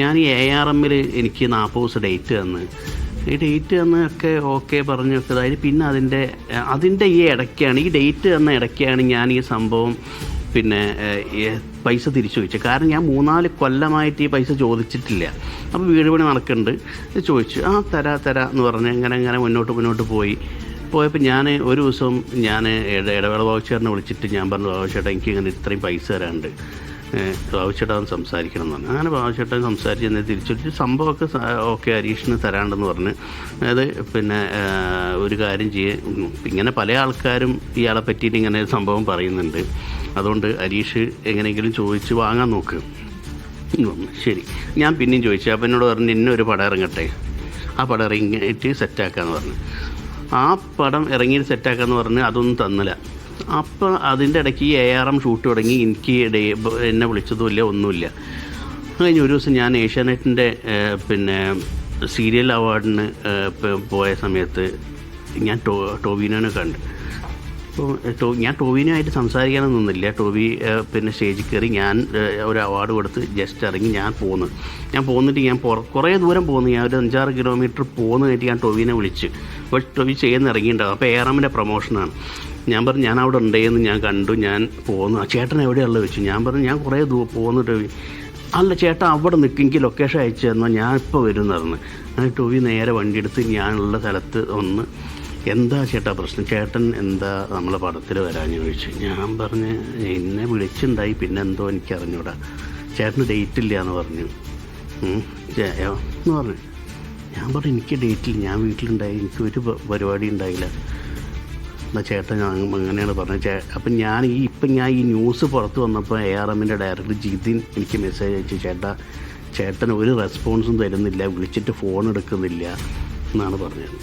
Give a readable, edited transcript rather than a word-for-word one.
ഞാൻ ഈ ARMൽ എനിക്ക് 40 ദിവസം ഡേറ്റ് തന്ന്, ഈ ഡേറ്റ് തന്നൊക്കെ ഓക്കെ പറഞ്ഞൊക്കെ അതായത് പിന്നെ അതിൻ്റെ ഈ ഇടയ്ക്കാണ്, ഈ ഡേറ്റ് തന്ന ഇടയ്ക്കാണ് ഞാൻ ഈ സംഭവം പിന്നെ പൈസ തിരിച്ചു ചോദിച്ചത്. കാരണം ഞാൻ 3-4 കൊല്ലമായിട്ട് ഈ പൈസ ചോദിച്ചിട്ടില്ല. അപ്പോൾ വീട് പണി നടക്കുന്നുണ്ട്, ചോദിച്ചു. തരാം എന്ന് പറഞ്ഞ് അങ്ങനെ മുന്നോട്ട് പോയപ്പോൾ ഞാൻ ഒരു ദിവസം ഇടവേള ബാബുച്ചേട്ടനെ വിളിച്ചിട്ട് ഞാൻ പറഞ്ഞു, ബാബുച്ചേട്ടാ എനിക്ക് ഇങ്ങനെ ഇത്രയും പൈസ തരാനുണ്ട്, ബാബുച്ചേട്ടൻ സംസാരിക്കണം എന്ന് പറഞ്ഞു. അങ്ങനെ ബാബുച്ചേട്ടൻ സംസാരിച്ച് എന്നെ തിരിച്ചിട്ട് സംഭവമൊക്കെ ഓക്കെ ഹരീഷിന് തരാണ്ടെന്ന് പറഞ്ഞ്, അതായത് പിന്നെ ഒരു കാര്യം ഇങ്ങനെ പല ആൾക്കാരും ഇയാളെ പറ്റിയിട്ട് ഇങ്ങനെ സംഭവം പറയുന്നുണ്ട്, അതുകൊണ്ട് ഹരീഷ് എങ്ങനെയെങ്കിലും ചോദിച്ച് വാങ്ങാൻ നോക്ക്. ശരി, ഞാൻ പിന്നെയും ചോദിച്ചു. അപ്പം എന്നോട് പറഞ്ഞു ഇന്നൊരു പടം ഇറങ്ങട്ടെ, ആ പടം ഇറങ്ങിയിട്ട് സെറ്റാക്കാമെന്ന് പറഞ്ഞു. ആ പടം ഇറങ്ങിയിട്ട് സെറ്റാക്കാമെന്ന് പറഞ്ഞ് അതൊന്നും തന്നില്ല. അപ്പോൾ അതിൻ്റെ ഇടയ്ക്ക് ഈ ARM ഷൂട്ട് തുടങ്ങി. എനിക്ക് എന്നെ വിളിച്ചതുമില്ല, ഒന്നുമില്ല. കഴിഞ്ഞ ഒരു ദിവസം ഞാൻ ഏഷ്യാനെറ്റിൻ്റെ പിന്നെ സീരിയൽ അവാർഡിന് പോയ സമയത്ത് ഞാൻ ടോവിനോനെ കണ്ടു. അപ്പോൾ ഞാൻ ടോവിനുമായിട്ട് സംസാരിക്കാനൊന്നുമില്ല. ടോവി പിന്നെ സ്റ്റേജിൽ കയറി ഞാൻ ഒരു അവാർഡ് കൊടുത്ത് ജസ്റ്റ് ഇറങ്ങി ഞാൻ പോന്നിട്ട് ഞാൻ കുറേ ദൂരം പോന്നു. ഞാൻ ഒരു 5-6 കിലോമീറ്റർ പോന്നു കഴിഞ്ഞിട്ട് ഞാൻ ടോവിനെ വിളിച്ച്. അപ്പോൾ ടോവി ചെയ്യുന്ന ഇറങ്ങിയിട്ടുണ്ടാകും. അപ്പോൾ ARMൻ്റെ പ്രൊമോഷനാണ്. ഞാൻ പറഞ്ഞു ഞാൻ അവിടെ ഉണ്ടെന്ന് ഞാൻ കണ്ടു, ഞാൻ പോന്നു. ചേട്ടൻ എവിടെയുള്ളത് വെച്ചു. ഞാൻ പറഞ്ഞു ഞാൻ കുറേ പോന്നു ടോവി. അല്ല ചേട്ടാ അവിടെ നിൽക്കെങ്കിൽ ലൊക്കേഷൻ അയച്ചു തന്നാൽ ഞാൻ ഇപ്പോൾ വരും എന്ന്. അങ്ങനെ ടോവി നേരെ വണ്ടി എടുത്ത് ഞാനുള്ള സ്ഥലത്ത് എന്താ ചേട്ടാ പ്രശ്നം, ചേട്ടൻ എന്താ നമ്മളെ പടത്തിൽ വരാഞ്ഞ് ചോദിച്ചു. ഞാൻ പറഞ്ഞ് എന്നെ വിളിച്ചിട്ടുണ്ടായി, പിന്നെ എന്തോ എനിക്ക് അറിഞ്ഞൂടാ, ചേട്ടന് ഡേറ്റ് ഇല്ല എന്ന് പറഞ്ഞു എന്ന് പറഞ്ഞു. ഞാൻ പറഞ്ഞു എനിക്ക് ഡേറ്റില്ല, ഞാൻ വീട്ടിലുണ്ടായി, എനിക്കൊരു പരിപാടി ഉണ്ടായില്ല. എന്നാൽ ചേട്ടൻ അങ്ങനെയാണ് പറഞ്ഞത്. അപ്പം ഞാൻ ഈ ന്യൂസ് പുറത്ത് വന്നപ്പോൾ ARMൻ്റെ ഡയറക്ടർ ജിതിൻ എനിക്ക് മെസ്സേജ് അയച്ചു, ചേട്ടൻ ഒരു റെസ്പോൺസും തരുന്നില്ല, വിളിച്ചിട്ട് ഫോൺ എടുക്കുന്നില്ല എന്നാണ് പറഞ്ഞത്.